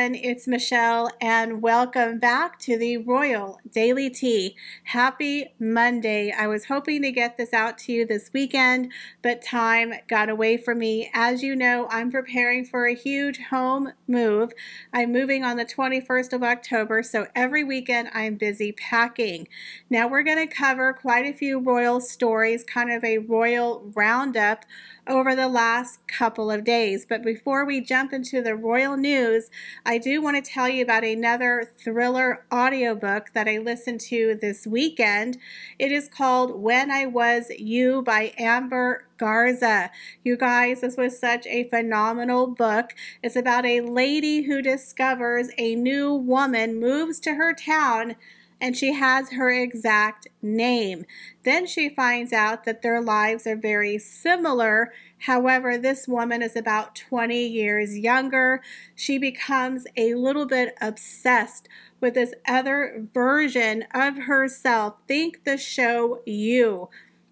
everyone, it's Michelle and welcome back to the Royal Daily Tea. Happy Monday. I was hoping to get this out to you this weekend, but time got away from me. As you know, I'm preparing for a huge home move. I'm moving on the 21st of October, so every weekend I'm busy packing. Now we're going to cover quite a few royal stories, kind of a royal roundup over the last couple of days. But before we jump into the royal news, I do want to tell you about another thriller audiobook that I listened to this weekend. It is called When I Was You by Amber Garza. You guys, this was such a phenomenal book. It's about a lady who discovers a new woman moves to her town and she has her exact name. Then she finds out that their lives are very similar. However, this woman is about 20 years younger. She becomes a little bit obsessed with this other version of herself. Think the show You.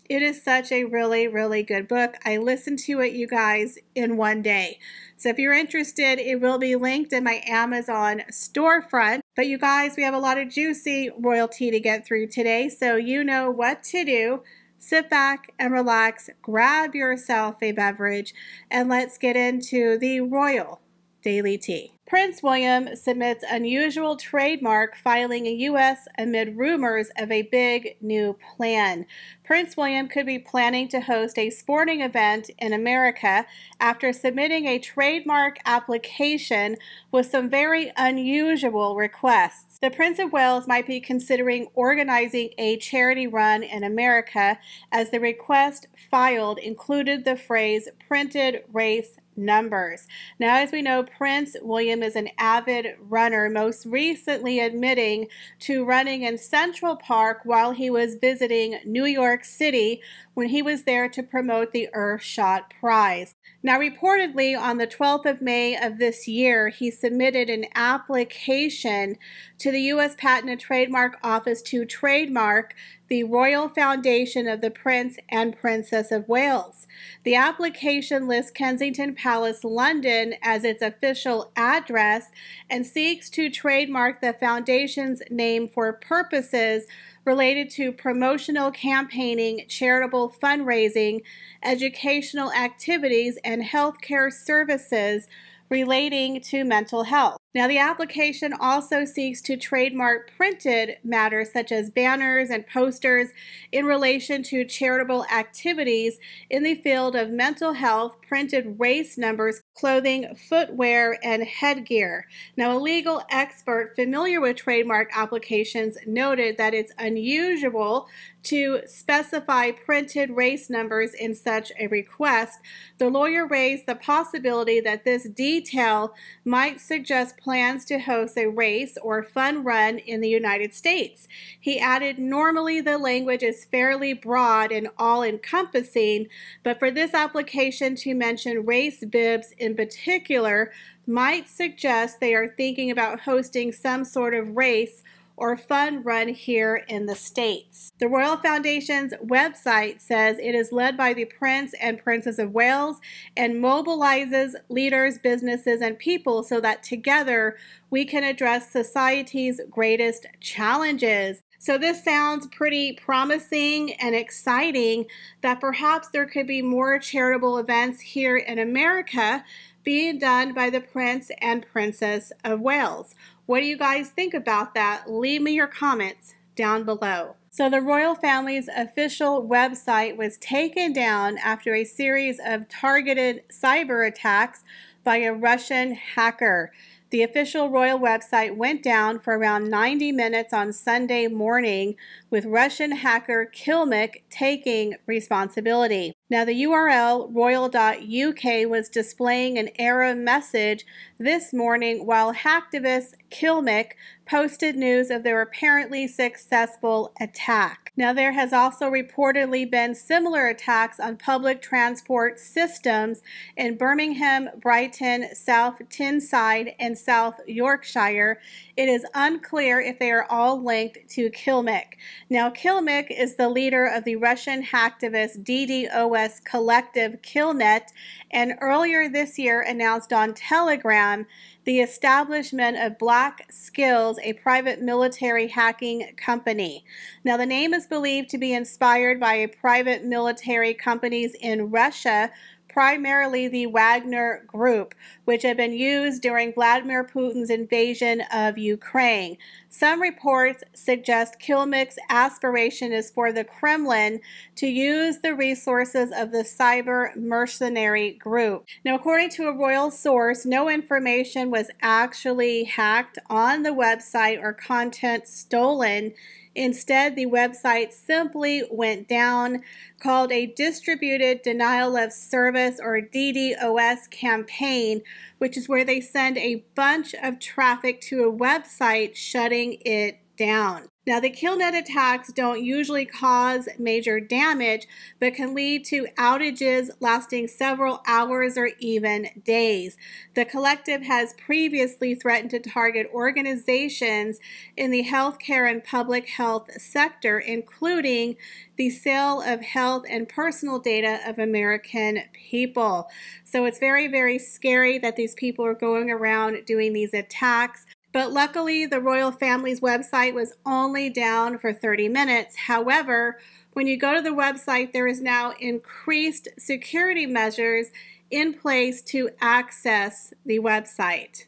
It is such a really, really good book. I listened to it, you guys, in one day. So if you're interested, it will be linked in my Amazon storefront. But you guys, we have a lot of juicy royalty to get through today, so you know what to do. Sit back and relax, grab yourself a beverage, and let's get into the Royal Daily Tea. Prince William submits unusual trademark filing in U.S. amid rumors of a big new plan. Prince William could be planning to host a sporting event in America after submitting a trademark application with some very unusual requests. The Prince of Wales might be considering organizing a charity run in America, as the request filed included the phrase printed race numbers. Now, as we know, Prince William is an avid runner, most recently admitting to running in Central Park while he was visiting New York City when he was there to promote the Earthshot Prize. Now, reportedly, on the 12th of May of this year, he submitted an application to the U.S. Patent and Trademark Office to trademark the Royal Foundation of the Prince and Princess of Wales. The application lists Kensington Palace, London, as its official address and seeks to trademark the foundation's name for purposes related to promotional campaigning, charitable fundraising, educational activities, and healthcare services relating to mental health. Now, the application also seeks to trademark printed matters such as banners and posters in relation to charitable activities in the field of mental health, printed race numbers, clothing, footwear, and headgear. Now, a legal expert familiar with trademark applications noted that it's unusual to specify printed race numbers in such a request. The lawyer raised the possibility that this detail might suggest plans to host a race or fun run in the United States. He added, normally the language is fairly broad and all-encompassing, but for this application to mention race bibs in particular might suggest they are thinking about hosting some sort of race or fun run here in the States. The Royal Foundation's website says it is led by the Prince and Princess of Wales and mobilizes leaders, businesses, and people so that together we can address society's greatest challenges. So this sounds pretty promising and exciting that perhaps there could be more charitable events here in America being done by the Prince and Princess of Wales. What do you guys think about that? Leave me your comments down below. So the royal family's official website was taken down after a series of targeted cyber attacks by a Russian hacker. The official royal website went down for around 90 minutes on Sunday morning, with Russian hacker Kilmick taking responsibility. Now, the URL royal.uk was displaying an error message this morning while hacktivist Kilmick posted news of their apparently successful attack. Now, there has also reportedly been similar attacks on public transport systems in Birmingham, Brighton, South Tyneside, and South Yorkshire. It is unclear if they are all linked to Kilmick. Now, Kilmick is the leader of the Russian hacktivist DDoS collective Killnet, and earlier this year announced on Telegram the establishment of Black Skills, a private military hacking company. Now, the name is believed to be inspired by private military companies in Russia, primarily the Wagner Group, which had been used during Vladimir Putin's invasion of Ukraine. Some reports suggest Kilmick's aspiration is for the Kremlin to use the resources of the cyber mercenary group. Now, according to a royal source, no information was actually hacked on the website or content stolen. Instead, the website simply went down, called a Distributed Denial of Service or DDoS campaign, which is where they send a bunch of traffic to a website, shutting it down. Now, the KillNet attacks don't usually cause major damage, but can lead to outages lasting several hours or even days. The collective has previously threatened to target organizations in the healthcare and public health sector, including the sale of health and personal data of American people. So it's very, very scary that these people are going around doing these attacks. But luckily, the royal family's website was only down for 30 minutes. However, when you go to the website, there is now increased security measures in place to access the website.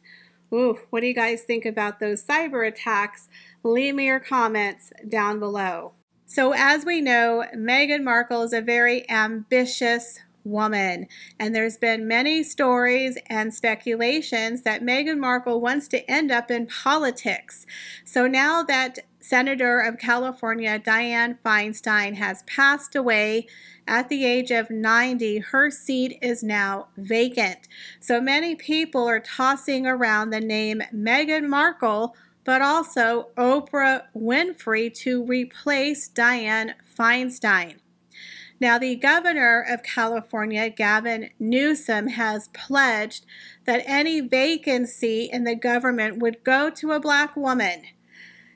Ooh, what do you guys think about those cyber attacks? Leave me your comments down below. So as we know, Meghan Markle is a very ambitious woman, and there's been many stories and speculations that Meghan Markle wants to end up in politics. So now that Senator of California Dianne Feinstein has passed away at the age of 90, her seat is now vacant. So many people are tossing around the name Meghan Markle, but also Oprah Winfrey to replace Dianne Feinstein. Now, the governor of California, Gavin Newsom, has pledged that any vacancy in the government would go to a Black woman.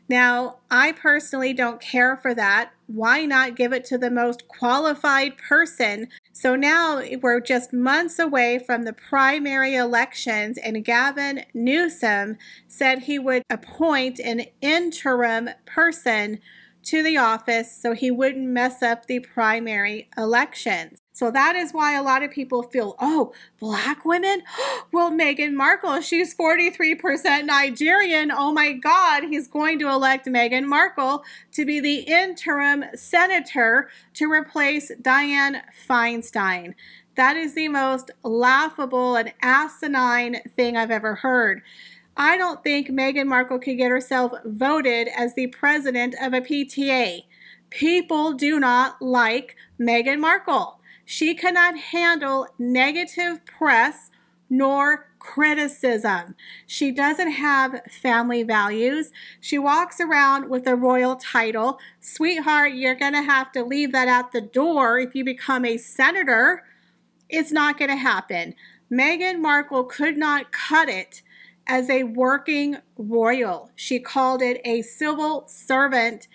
Now, I personally don't care for that. Why not give it to the most qualified person? So now we're just months away from the primary elections, and Gavin Newsom said he would appoint an interim person to the office so he wouldn't mess up the primary elections. So that is why a lot of people feel, oh, Black women? Well, Meghan Markle, she's 43% Nigerian. Oh my God, he's going to elect Meghan Markle to be the interim senator to replace Dianne Feinstein. That is the most laughable and asinine thing I've ever heard. I don't think Meghan Markle could get herself voted as the president of a PTA. People do not like Meghan Markle. She cannot handle negative press nor criticism. She doesn't have family values. She walks around with a royal title. Sweetheart, you're going to have to leave that at the door if you become a senator. It's not going to happen. Meghan Markle could not cut it as a working royal. She called it a civil servant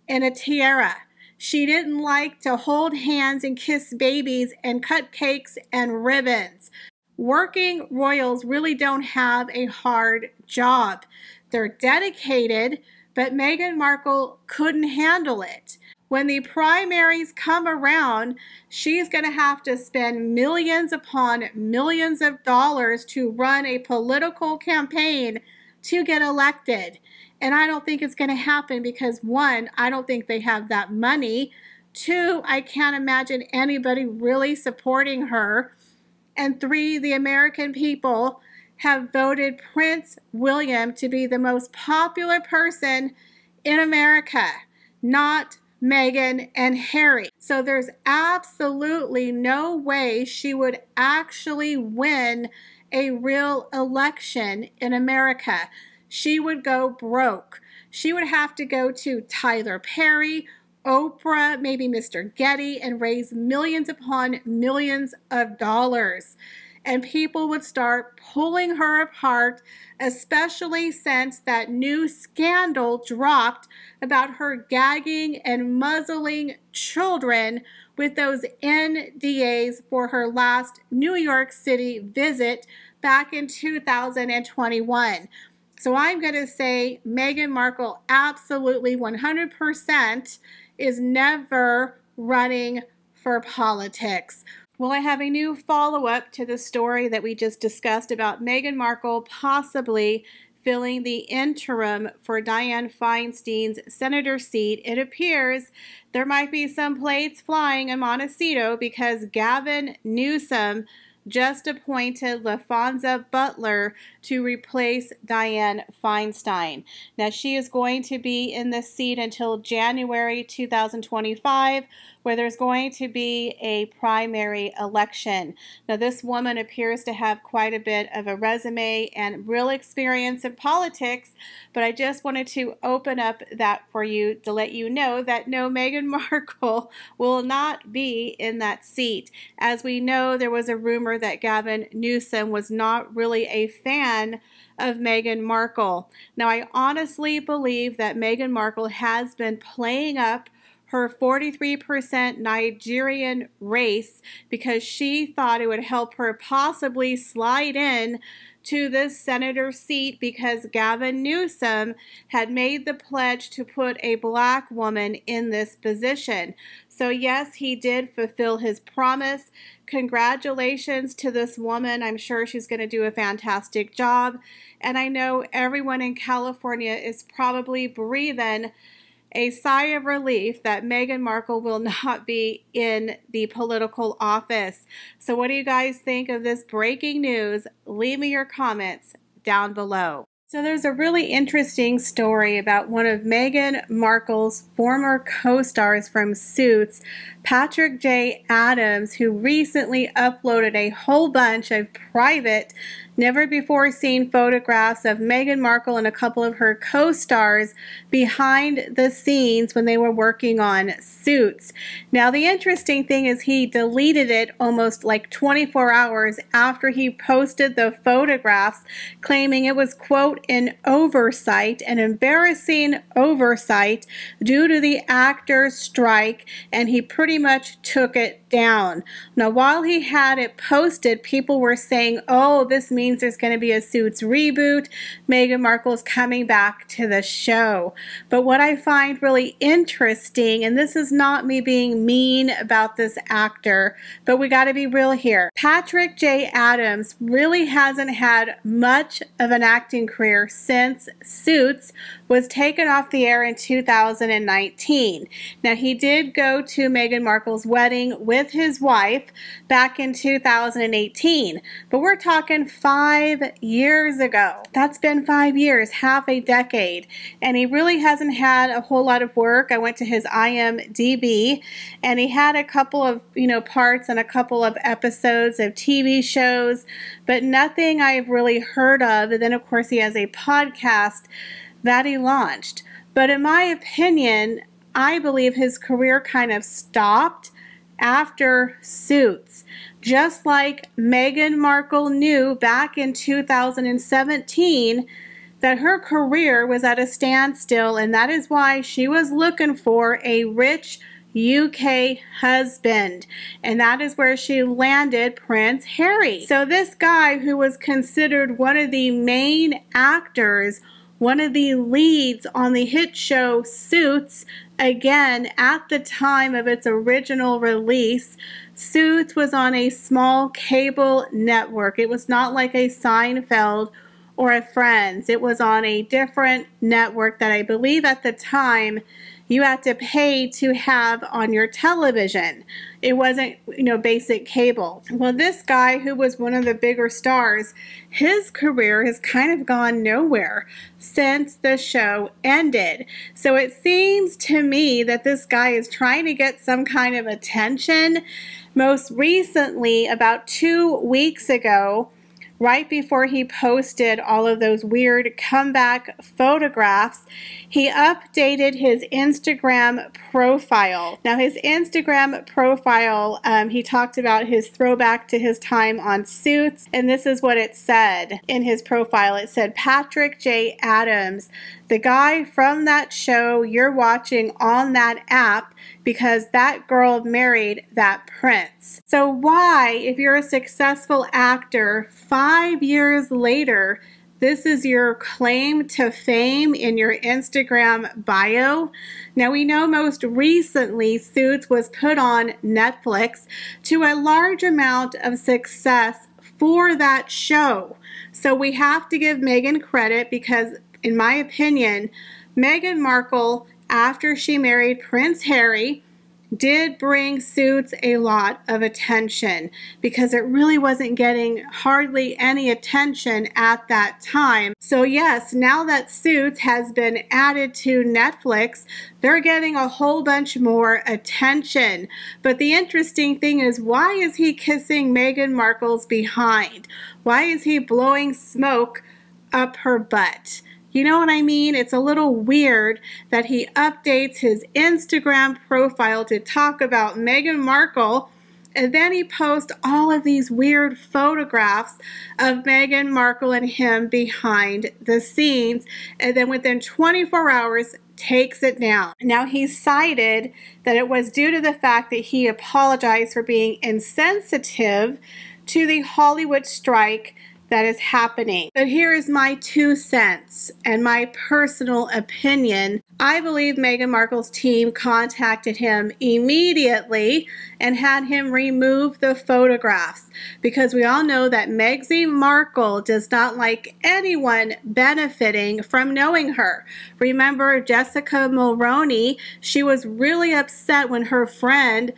in a tiara. She didn't like to hold hands and kiss babies and cut cakes and ribbons. Working royals really don't have a hard job. They're dedicated, but Meghan Markle couldn't handle it. When the primaries come around, she's going to have to spend millions upon millions of dollars to run a political campaign to get elected. And I don't think it's going to happen because, one, I don't think they have that money. Two, I can't imagine anybody really supporting her. And three, the American people have voted Prince William to be the most popular person in America, not Meghan and Harry. So there's absolutely no way she would actually win a real election in America. She would go broke. She would have to go to Tyler Perry, Oprah, maybe Mr. Getty, and raise millions upon millions of dollars. And people would start pulling her apart, especially since that new scandal dropped about her gagging and muzzling children with those NDAs for her last New York City visit back in 2021. So I'm going to say Meghan Markle absolutely 100% is never running for politics. Well, I have a new follow-up to the story that we just discussed about Meghan Markle possibly filling the interim for Dianne Feinstein's senator seat. It appears there might be some plates flying in Montecito because Gavin Newsom just appointed LaFonza Butler to replace Dianne Feinstein. Now, she is going to be in this seat until January 2025, where there's going to be a primary election. Now, this woman appears to have quite a bit of a resume and real experience in politics, but I just wanted to open up that for you to let you know that no, Meghan Markle will not be in that seat. As we know, there was a rumor that Gavin Newsom was not really a fan of Meghan Markle. Now, I honestly believe that Meghan Markle has been playing up her 43% Nigerian race because she thought it would help her possibly slide in to this senator seat because Gavin Newsom had made the pledge to put a black woman in this position. So yes, he did fulfill his promise. Congratulations to this woman. I'm sure she's going to do a fantastic job. And I know everyone in California is probably breathing a sigh of relief that Meghan Markle will not be in the political office. So what do you guys think of this breaking news? Leave me your comments down below. So there's a really interesting story about one of Meghan Markle's former co-stars from Suits, Patrick J. Adams, who recently uploaded a whole bunch of private, never-before-seen photographs of Meghan Markle and a couple of her co-stars behind the scenes when they were working on Suits. Now, the interesting thing is he deleted it almost like 24 hours after he posted the photographs, claiming it was, quote, an oversight, an embarrassing oversight due to the actors' strike, and he pretty much took it down. Now, while he had it posted, people were saying, oh, this means there's going to be a Suits reboot. Meghan Markle's coming back to the show. But what I find really interesting, and this is not me being mean about this actor, but we got to be real here. Patrick J. Adams really hasn't had much of an acting career since Suits was taken off the air in 2019. Now, he did go to Meghan Markle's wedding with his wife back in 2018, but we're talking 5 years ago. That's been 5 years, half a decade, and he really hasn't had a whole lot of work. I went to his IMDb, and he had a couple of, parts and a couple of episodes of TV shows, but nothing I've really heard of. And then, of course, he has a podcast that he launched. But in my opinion, I believe his career kind of stopped after Suits. Just like Meghan Markle knew back in 2017 that her career was at a standstill, and that is why she was looking for a rich UK husband, and that is where she landed Prince Harry. So this guy, who was considered one of the main actors, one of the leads on the hit show Suits, again, at the time of its original release, Suits was on a small cable network. It was not like a Seinfeld or a Friends. It was on a different network that I believe at the time you had to pay to have on your television. It wasn't, basic cable. Well, this guy, who was one of the bigger stars, his career has kind of gone nowhere since the show ended. So it seems to me that this guy is trying to get some kind of attention. Most recently, about 2 weeks ago, right before he posted all of those weird comeback photographs, he updated his Instagram profile. Now, his Instagram profile, he talked about his throwback to his time on Suits, and this is what it said in his profile. It said, Patrick J. Adams, the guy from that show you're watching on that app, because that girl married that prince. So why, if you're a successful actor, 5 years later, this is your claim to fame in your Instagram bio. Now, we know most recently Suits was put on Netflix to a large amount of success for that show. So we have to give Meghan credit because, in my opinion, Meghan Markle, after she married Prince Harry, did bring Suits a lot of attention because it really wasn't getting hardly any attention at that time. So yes, now that Suits has been added to Netflix, they're getting a whole bunch more attention. But the interesting thing is, why is he kissing Meghan Markle's behind? Why is he blowing smoke up her butt? You know what I mean? It's a little weird that he updates his Instagram profile to talk about Meghan Markle, and then he posts all of these weird photographs of Meghan Markle and him behind the scenes, and then within 24 hours takes it down. Now, he cited that it was due to the fact that he apologized for being insensitive to the Hollywood strike that is happening. But here is my 2 cents and my personal opinion. I believe Meghan Markle's team contacted him immediately and had him remove the photographs, because we all know that Meghan Markle does not like anyone benefiting from knowing her. Remember Jessica Mulroney? She was really upset when her friend,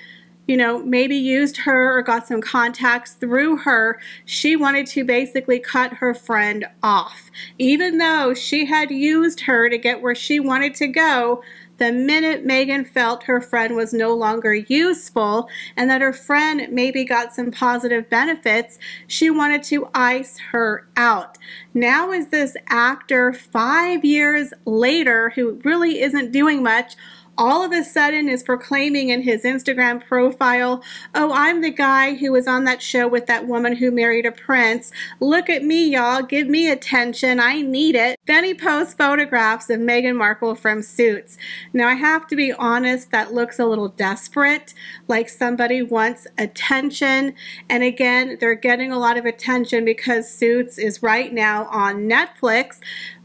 you know, maybe used her or got some contacts through her. She wanted to basically cut her friend off. Even though she had used her to get where she wanted to go, the minute Meghan felt her friend was no longer useful and that her friend maybe got some positive benefits, she wanted to ice her out. Now is this actor 5 years later, who really isn't doing much, all of a sudden is proclaiming in his Instagram profile, oh, I'm the guy who was on that show with that woman who married a prince. Look at me, y'all. Give me attention. I need it. Then he posts photographs of Meghan Markle from Suits. Now, I have to be honest, that looks a little desperate, like somebody wants attention. And again, they're getting a lot of attention because Suits is right now on Netflix.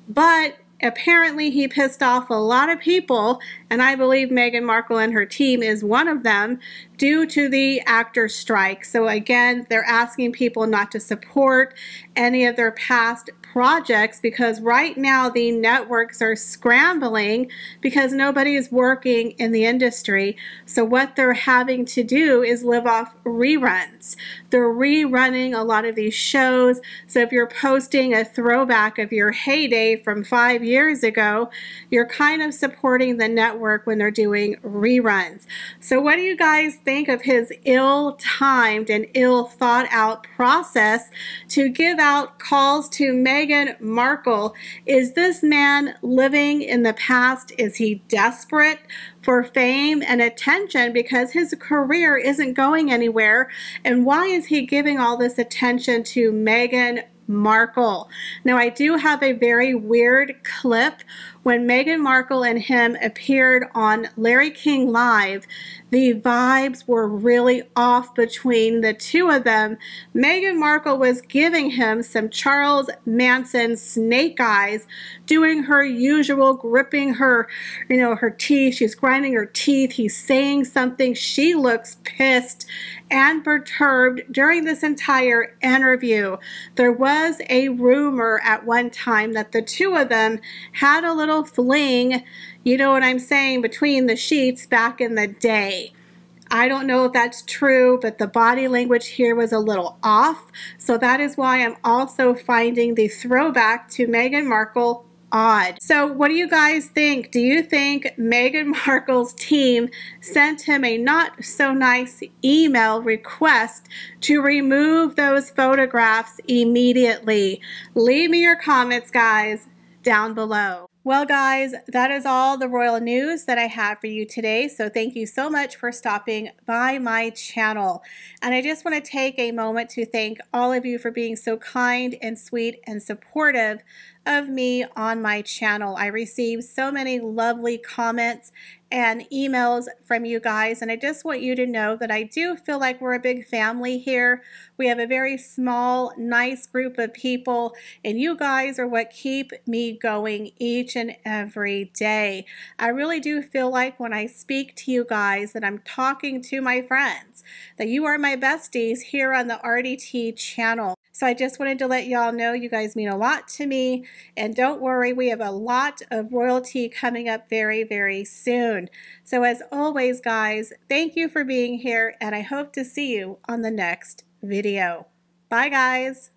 But apparently he pissed off a lot of people, and I believe Meghan Markle and her team is one of them, due to the actor strike. So again, they're asking people not to support any of their past projects because right now the networks are scrambling because nobody is working in the industry. So what they're having to do is live off reruns. They're rerunning a lot of these shows. So if you're posting a throwback of your heyday from 5 years ago, you're kind of supporting the network when they're doing reruns. So what do you guys think of his ill-timed and ill-thought-out process to give out calls to Meghan Markle? Is this man living in the past? Is he desperate for fame and attention because his career isn't going anywhere? And why is he giving all this attention to Meghan Markle? Now, I do have a very weird clip when Meghan Markle and him appeared on Larry King Live. The vibes were really off between the two of them. Meghan Markle was giving him some Charles Manson snake eyes, doing her usual, gripping her, her teeth. She's grinding her teeth. He's saying something. She looks pissed and perturbed during this entire interview. There was a rumor at one time that the two of them had a little fling, you know what I'm saying, between the sheets back in the day. I don't know if that's true, but the body language here was a little off. So that is why I'm also finding the throwback to Meghan Markle odd. So what do you guys think? Do you think Meghan Markle's team sent him a not so nice email request to remove those photographs immediately? Leave me your comments, guys, down below. Well, guys, that is all the royal news that I have for you today. So thank you so much for stopping by my channel. And I just want to take a moment to thank all of you for being so kind and sweet and supportive of me on my channel. I received so many lovely comments and emails from you guys. And I just want you to know that I do feel like we're a big family here. We have a very small, nice group of people, and you guys are what keep me going each and every day. I really do feel like when I speak to you guys that I'm talking to my friends, that you are my besties here on the RDT channel. So I just wanted to let y'all know you guys mean a lot to me. And don't worry, we have a lot of royalty coming up very, very soon. So as always, guys, thank you for being here, and I hope to see you on the next video. Bye, guys.